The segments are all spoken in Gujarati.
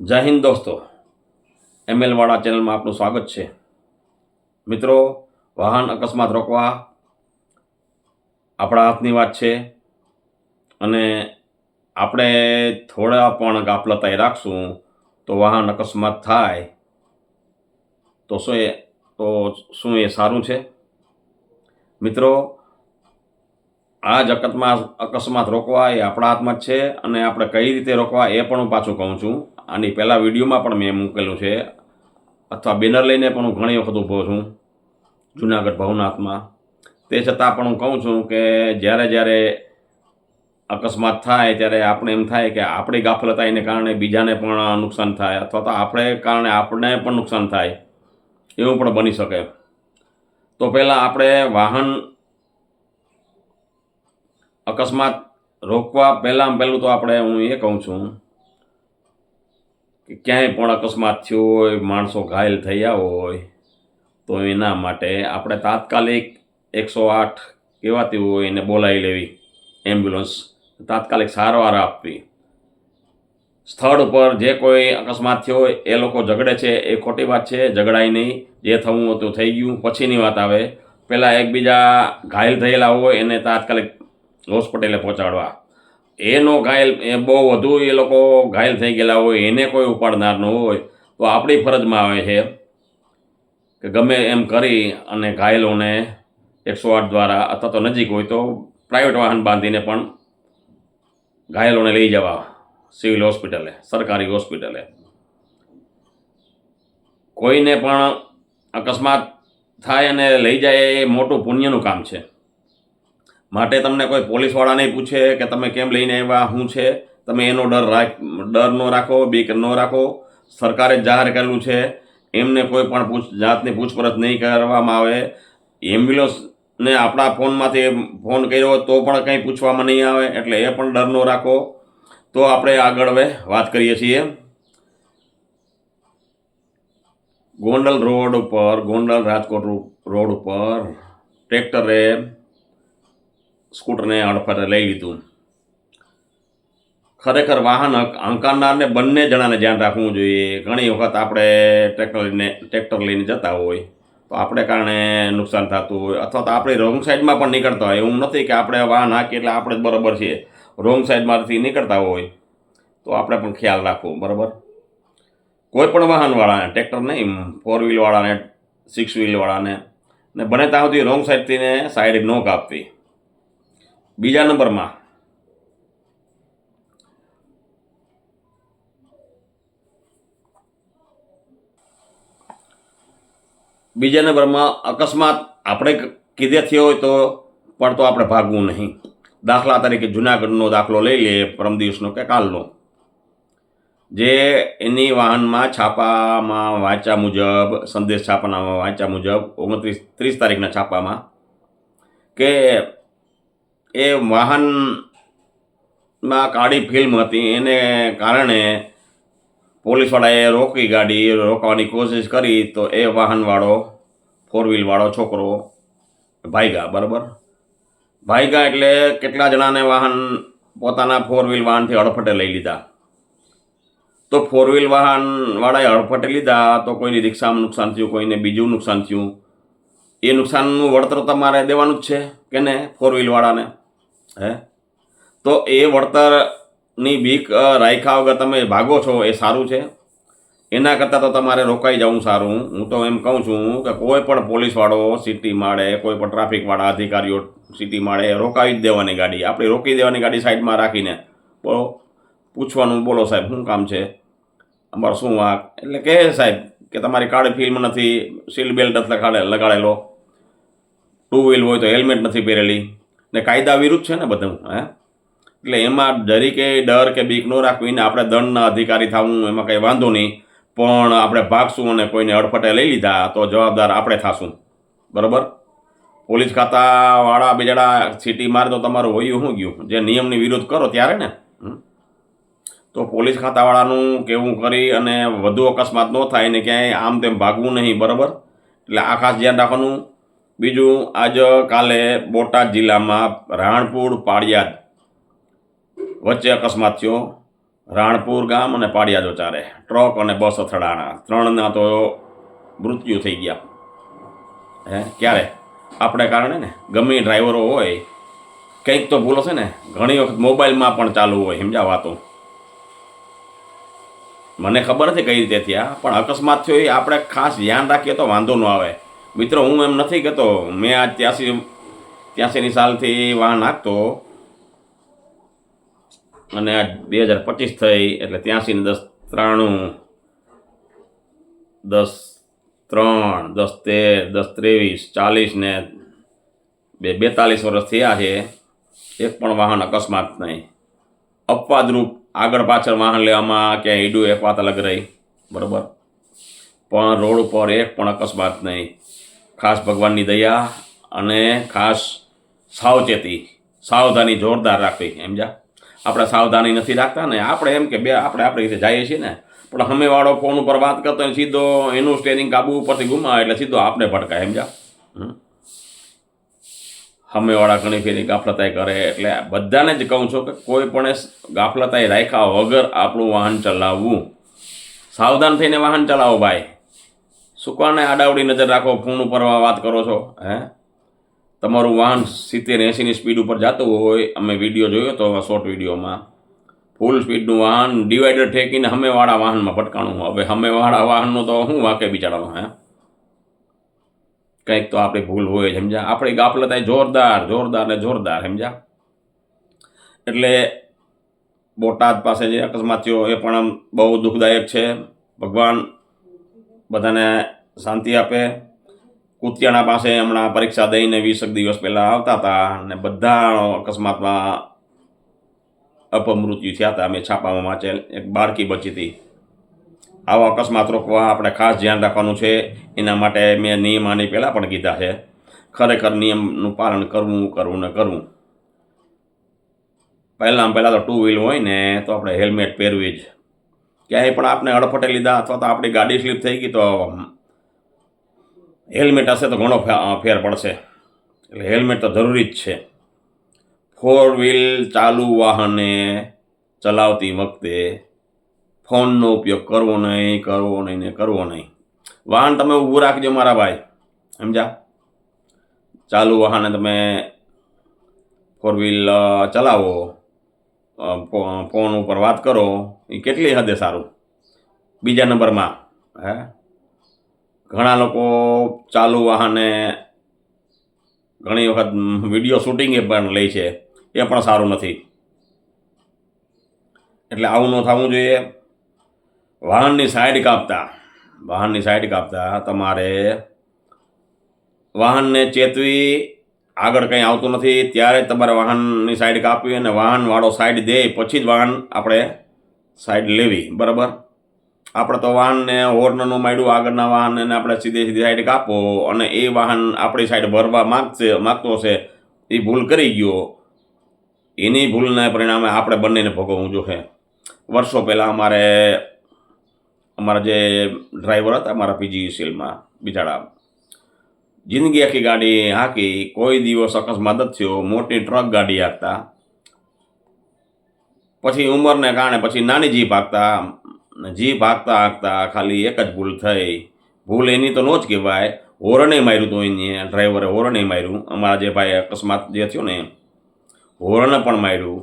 જય હિન્દ દોસ્તો, એમએલવાળા ચેનલમાં આપનું સ્વાગત છે. મિત્રો, વાહન અકસ્માત રોકવા આપણા હાથની વાત છે અને આપણે થોડા પણ ગાફલતાઈ રાખશું તો વાહન અકસ્માત થાય તો શું એ સારું છે? મિત્રો, આ જ અકસ્માત રોકવા એ આપણા હાથમાં જ છે અને આપણે કઈ રીતે રોકવા એ પણ હું પાછું કહું છું. આની પહેલાં વિડીયોમાં પણ મેં મૂકેલું છે અથવા બેનર લઈને પણ હું ઘણી વખત ઊભો છું જુનાગઢ ભવનાથમાં. તે છતાં પણ હું કહું છું કે જ્યારે અકસ્માત થાય ત્યારે આપણે એમ થાય કે આપણી ગાફલતાઈને કારણે બીજાને પણ નુકસાન થાય અથવા તો આપણને પણ નુકસાન થાય એવું પણ બની શકે. તો પહેલાં આપણે વાહન અકસ્માત રોકવા પહેલું તો હું એ કહું છું કે ક્યાંય પણ અકસ્માત થયો હોય, માણસો ઘાયલ થયા હોય તો એના માટે આપણે તાત્કાલિક 108 કહેવાતી હોય એને બોલાવી લેવી, એમ્બ્યુલન્સ તાત્કાલિક સારવાર આપવી. સ્થળ ઉપર જે કોઈ અકસ્માત થયો હોય એ લોકો ઝઘડે છે એ ખોટી વાત છે, ઝઘડાય નહીં. જે થવું હતું થઈ ગયું, પછીની વાત આવે. પહેલાં એકબીજા ઘાયલ થયેલા હોય એને તાત્કાલિક હોસ્પિટલે પહોંચાડવા. એનો ઘાયલ એ બહુ વધુ એ લોકો ઘાયલ થઈ ગયેલા હોય એને કોઈ ઉપાડનાર ન હોય તો આપણી ફરજમાં આવે છે કે ગમે એમ કરી અને ઘાયલોને 108 દ્વારા અથવા તો નજીક હોય તો પ્રાઇવેટ વાહન બાંધીને પણ ઘાયલોને લઈ જવા સિવિલ હોસ્પિટલે, સરકારી હોસ્પિટલે. કોઈને પણ અકસ્માત થાય અને લઈ જાય એ મોટું પુણ્યનું કામ છે. માટે તમને કોઈ પોલીસવાળા નહીં પૂછે કે તમે કેમ લઈને આવ્યા, શું છે, તમે એનો ડર ન રાખો, બીક ન રાખો. સરકારે જાહેર કરેલું છે, એમને કોઈ પણ જાતની પૂછપરછ નહીં કરવામાં આવે. એમ્બ્યુલન્સને આપણા ફોનમાંથી ફોન કર્યો તો પણ કંઈ પૂછવામાં નહીં આવે, એટલે એ પણ ડર ન રાખો. તો આપણે આગળ હવે વાત કરીએ છીએ. ગોંડલ રાજકોટ રોડ ઉપર ટ્રેક્ટરે સ્કૂટરને અડફેટે લઈ લીધું. ખરેખર વાહન હંકારનારને બંને જણાને ધ્યાન રાખવું જોઈએ. ઘણી વખત આપણે ટ્રેક્ટર લઈને જતા હોય તો આપણે કારણે નુકસાન થતું હોય અથવા તો આપણે રોંગ સાઈડમાં પણ નીકળતા હોય. એવું નથી કે આપણે વાહન હાંકીએ એટલે આપણે જ બરાબર છીએ. રોંગ સાઈડમાંથી નીકળતા હોય તો આપણે પણ ખ્યાલ રાખવો, બરાબર. કોઈ પણ વાહનવાળાને, ટ્રેક્ટર નહીં, 4 વ્હીલવાળાને, 6 વ્હીલવાળાને ને બને ત્યાં સુધી રોંગ સાઈડથી સાઈડ ન કાપવી. બીજા નંબરમાં અકસ્માત આપણે કીધે થયો હોય તો આપણે ભાગવું નહીં. દાખલા તરીકે જુનાગઢનો દાખલો લઈ લઈએ, પરમ દિવસનો કે કાલનો. જે એની વાહનમાં છાપામાં વાંચ્યા મુજબ, સંદેશ છાપાના વાંચ્યા મુજબ 29-30 તારીખના છાપામાં કે એ વાહનમાં કાળી ફિલ્મ હતી, એને કારણે પોલીસવાળાએ રોકવાની કોશિશ કરી તો એ વાહનવાળો, 4 વ્હીલવાળો છોકરો ભાગ્યા, બરાબર. ભાગ્યા એટલે કેટલા જણાને પોતાના 4 વ્હીલ વાહનથી અડફટે લઈ લીધા. તો 4 વ્હીલ વાહનવાળાએ અડફટે લીધા તો કોઈની રિક્ષામાં નુકસાન થયું, કોઈને બીજું નુકસાન થયું. એ નુકસાનનું વળતર તમારે દેવાનું જ છે કે ને, 4 વ્હીલવાળાને. તો એ વળતરની બીક રાખ્યા વગર તમે ભાગો છો એ સારું છે? એના કરતાં તો તમારે રોકાઈ જવું સારું. હું તો એમ કહું છું કે કોઈ પણ પોલીસવાળો સિટી માળે, કોઈ પણ ટ્રાફિકવાળા અધિકારીઓ સિટી માળે રોકાવી જ દેવાની ગાડી. આપણે રોકી દેવાની ગાડી સાઈડમાં રાખીને બોલો, પૂછવાનું, બોલો સાહેબ શું કામ છે, અમારું શું વાંક? એટલે કહે સાહેબ કે તમારી કાળી ફિલ્મ નથી, સીટ બેલ્ટ નથી લગાડેલો, 2 વ્હીલ હોય તો હેલ્મેટ નથી પહેરેલી, ને કાયદા વિરુદ્ધ છે ને બધું. એટલે એમાં જરીકે ડર કે બીક ન રાખવી ને આપણે દંડના અધિકારી થવું એમાં કંઈ વાંધો નહીં. પણ આપણે ભાગશું અને કોઈને અડફટે લઈ લીધા તો જવાબદાર આપણે થશું, બરાબર. પોલીસ ખાતાવાળા બિચારા સિટી મારે તો તમારું હોયું શું ગયું? જે નિયમની વિરુદ્ધ કરો ત્યારે ને. તો પોલીસ ખાતાવાળાનું કેવું કરી અને વધુ અકસ્માત ન થાય ને ક્યાંય આમ તેમ ભાગવું નહીં, બરાબર. એટલે આ ખાસ ધ્યાન રાખવાનું. બીજું, કાલે બોટાદ જિલ્લામાં રાણપુર પાળિયાદ વચ્ચે અકસ્માત થયો. રાણપુર ગામ અને પાડિયાદો ચારે ટ્રક અને બસ અથડાણા, 3ના તો મૃત્યુ થઈ ગયા. ક્યારે? આપણે કારણે ને. ગમે ડ્રાઈવરો હોય કંઈક તો ભૂલ હશે ને. ઘણી વખત મોબાઈલમાં પણ ચાલુ હોય, સમજ્યા વાતો. મને ખબર નથી કઈ રીતે થયા, પણ અકસ્માત થયો એ આપણે ખાસ ધ્યાન રાખીએ તો વાંધો ન આવે. મિત્રો, હું એમ નથી કહેતો, મેં આ 83ની સાલથી વાહન હાંકતો અને 2025 થઈ એટલે 83 ને 10 93 10 3 10 13 10 23 40 ને 42 વર્ષ થયા છે. એક પણ વાહન અકસ્માત નહીં. અપવાદરૂપ આગળ પાછળ વાહન લેવામાં ક્યાંય ઈડું એક વાત અલગ રહી, બરાબર, પણ રોડ ઉપર એક પણ અકસ્માત નહીં. ખાસ ભગવાનની દયા અને ખાસ સાવધાની જોરદાર રાખવી, સમજ્યા. આપણે સાવધાની નથી રાખતા ને, આપણે એમ કે આપણે આપણી રીતે જઈએ છીએ ને, પણ સામેવાળો ફોન ઉપર વાત કરતો હોય સીધો એનું સ્ટેરિંગ કાબુ ઉપરથી ગુમાવે એટલે સીધો આપણે ભટકાય, સમજ્યા. સામેવાળા ઘણી ફેરી ગાફલતાઈ કરે. એટલે બધાને જ કહું છું કે કોઈ પણ ગાફલતાઈ રાખ્યા વગર આપણું વાહન ચલાવવું. સાવધાન થઈને વાહન ચલાવો ભાઈ. શું કારણે આડાવડી નજર રાખો, ફોન ઉપર વાત કરો છો? તમારું વાહન 70-80ની સ્પીડ ઉપર જતું હોય, અમે વિડીયો જોયો તો શોર્ટ વિડીયોમાં, ફૂલ સ્પીડનું વાહન ડિવાઈડર ઠેકીને સામેવાળા વાહનમાં ભટકાણું. હવે સામેવાળા વાહનનું તો શું વાંકે બિચારાનું? કંઈક તો આપણી ભૂલ હોય, સમજ્યા. આપણી ગાફલતાઈ જોરદાર, સમજ્યા. એટલે બોટાદ પાસે જે અકસ્માત થયો એ પણ બહુ દુઃખદાયક છે. ભગવાન બધાને શાંતિ આપે. કુતિયાણા પાસે હમણાં પરીક્ષા દઈને 20 દિવસ પહેલાં આવતા હતા અને બધા અકસ્માતમાં અપમૃત્યુ થયા હતા. અમે છાપામાં વાંચેલ, એક બાળકી બચી હતી. આવા અકસ્માત રોકવા આપણે ખાસ ધ્યાન રાખવાનું છે. એના માટે મેં નિયમ આની પહેલાં પણ કીધા છે. ખરેખર નિયમનું પાલન કરવું. પહેલાં તો 2 વ્હીલ હોય ને તો આપણે હેલ્મેટ પહેરવી જ. ક્યાંય પણ આપણે અડફટે લીધા અથવા તો આપણી ગાડી સ્લીપ થઈ ગઈ તો હેલ્મેટ હશે તો ઘણો ફેર પડશે. એટલે હેલ્મેટ તો જરૂરી જ છે. 4 વ્હીલ ચાલુ વાહને ચલાવતી વખતે ફોનનો ઉપયોગ કરવો નહીં. વાહન તમે ઊભું રાખજો મારા ભાઈ, સમજ્યા. ચાલુ વાહને તમે 4 વ્હીલ ચલાવો, ફોન ઉપર વાત કરો, એ કેટલી હદે સારું. બીજા નંબરમાં ઘણા લોકો ચાલુ વાહને ઘણી વખત વિડીયો શૂટિંગે પણ લે છે, એ પણ સારું નથી. એટલે આવું ન થવું જોઈએ. વાહનની સાઈડ કાપતા તમારે વાહનને ચેતવી, આગળ કંઈ આવતું નથી ત્યારે તમારે વાહનની સાઈડ કાપવી અને વાહનવાળો સાઈડ દે પછી જ વાહન આપણે સાઈડ લેવી, બરાબર. આપણે તો વાહનને હોર્નનું માંડ્યું, આગળના વાહનને આપણે સીધી સાઈડ કાપો અને એ વાહન આપણી સાઈડ ભરવા માગતો હશે, એ ભૂલ કરી ગયો, એની ભૂલના પરિણામે આપણે બંનેને ભોગવવું જોઈએ. વર્ષો પહેલાં અમારા જે ડ્રાઈવર હતા અમારા PGCLમાં બિચારા, જિંદગી આખી ગાડી હાંકી, કોઈ દિવસ અકસ્માત જ થયો. મોટી ટ્રક ગાડી હાંકતા, પછી ઉંમરને કારણે પછી નાની જીપ હાંકતા ખાલી એક જ ભૂલ થઈ. ભૂલ એની તો ન જ કહેવાય, હોરને માર્યું હતું એને, ડ્રાઈવરે હોરને માર્યું. અમારા જે ભાઈ અકસ્માત જે થયો ને હોરને પણ માર્યું,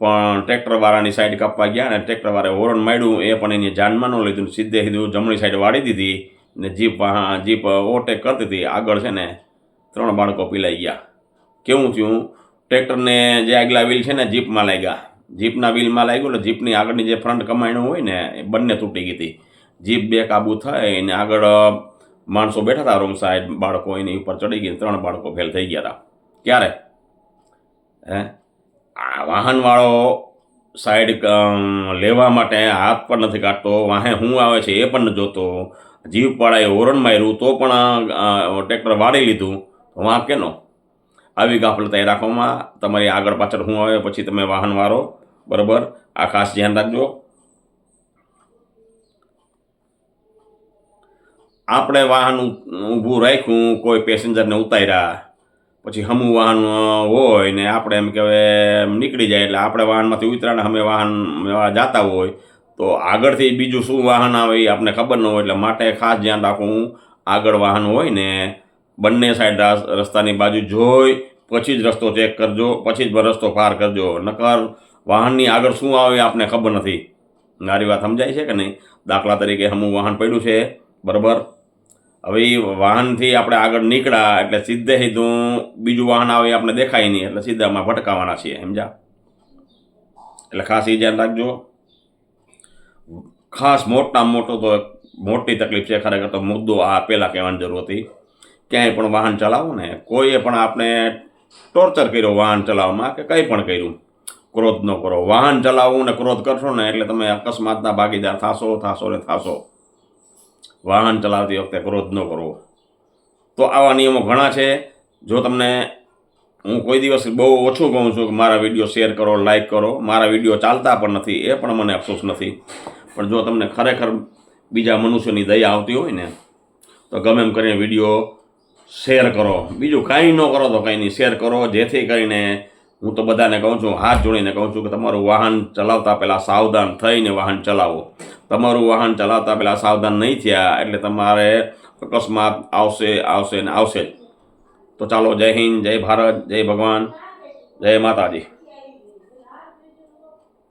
પણ ટ્રેક્ટરવાળાની સાઈડ કાપવા ગયા ને ટ્રેક્ટરવાળાએ હોરન માર્યું, એ પણ એની જાનમાં ન લીધું. સીધું જમણી સાઈડ વાળી દીધી ને જીપ ઓવરટેક કરતી હતી. આગળ છે ને 3 બાળકો પીલાઈ ગયા. કેવું થયું? ટ્રેક્ટરને જે આગલા વ્હીલ છે ને જીપમાં લાગ્યા, જીપના વ્હીલમાં લાગ્યું એટલે જીપની આગળની જે ફ્રન્ટ કમાણું હોય ને એ બંને તૂટી ગઈ હતી. જીપ બેકાબુ થઈ ને આગળ માણસો બેઠા હતા રોંગ સાઈડ, બાળકો એની ઉપર ચડી ગઈ, 3 બાળકો ફેલ થઈ ગયા હતા. ક્યારે? આ વાહનવાળો સાઈડ લેવા માટે હાથ પણ નથી કાઢતો, વાહે શું આવે છે એ પણ જોતો. જીપવાળાએ હોરન માર્યું તો પણ ટ્રેક્ટર વાળી લીધું, વાંક કેનો? આવી ગાફલતાઈ રાખવામાં તમારી આગળ પાછળ શું આવે પછી તમે વાહનવાળો, બરાબર, આ ખાસ ધ્યાન રાખજો. આપણે વાહન ઊભું રાખ્યું, કોઈ પેસેન્જરને ઉતાર્યા, પછી હમું વાહન હોય ને આપણે એમ કહેવાય નીકળી જાય એટલે આપણે વાહનમાંથી ઉતરાને અમે વાહન જતા હોય તો આગળથી બીજું શું વાહન આવે એ આપણને ખબર ન હોય એટલે માટે ખાસ ધ્યાન રાખવું આગળ વાહન હોય ને બંને સાઈડ રસ્તાની બાજુ જોઈ પછી જ રસ્તો ચેક કરજો, પછી જ રસ્તો પાર કરજો. નકર વાહનની આગળ શું આવે એ આપણને ખબર નથી. મારી વાત સમજાય છે કે નહીં? દાખલા તરીકે હમું વાહન પડ્યું છે બરાબર, હવે એ વાહનથી આપણે આગળ નીકળ્યા એટલે સીધું બીજું વાહન આવે એ આપણે દેખાય નહીં એટલે સીધામાં ભટકાવાના છીએ, સમજ્યા? એટલે ખાસ એ ધ્યાન રાખજો. ખાસ મોટામાં મોટો તો મોટી તકલીફ છે ખરેખર તો મુદ્દો આ પહેલાં કહેવાની જરૂર હતી. ક્યાંય પણ વાહન ચલાવો ને કોઈએ પણ આપણે ટોર્ચર કર્યો વાહન ચલાવવામાં કે કંઈ પણ કર્યું, ક્રોધ ન કરો. વાહન ચલાવવું ને ક્રોધ કરશો ને એટલે તમે અકસ્માતના ભાગીદાર થશો ને થશો. વાહન ચલાવતી વખતે ક્રોધ ન કરો. તો આવા નિયમો ઘણા છે. જો તમને હું કોઈ દિવસ બહુ ઓછું કહું છું કે મારા વિડીયો શેર કરો, લાઈક કરો. મારા વિડીયો ચાલતા પણ નથી એ પણ મને અફસોસ નથી. પણ જો તમને ખરેખર બીજા મનુષ્યની દયા આવતી હોય ને તો ગમે એમ કરીને વિડીયો શેર કરો. બીજું કાંઈ ન કરો તો કંઈ નહીં, શેર કરો. જેથી કરીને હું તો બધાને કહું છું, હાથ જોડીને કહું છું કે તમારું વાહન ચલાવતા પહેલાં સાવધાન થઈને વાહન ચલાવો. તમારું વાહન ચલાવતા પહેલાં સાવધાન નહીં થયા એટલે તમારે અકસ્માત આવશે ને આવશે જ. તો ચાલો, જય હિન્દ, જય ભારત, જય ભગવાન, જય માતાજી.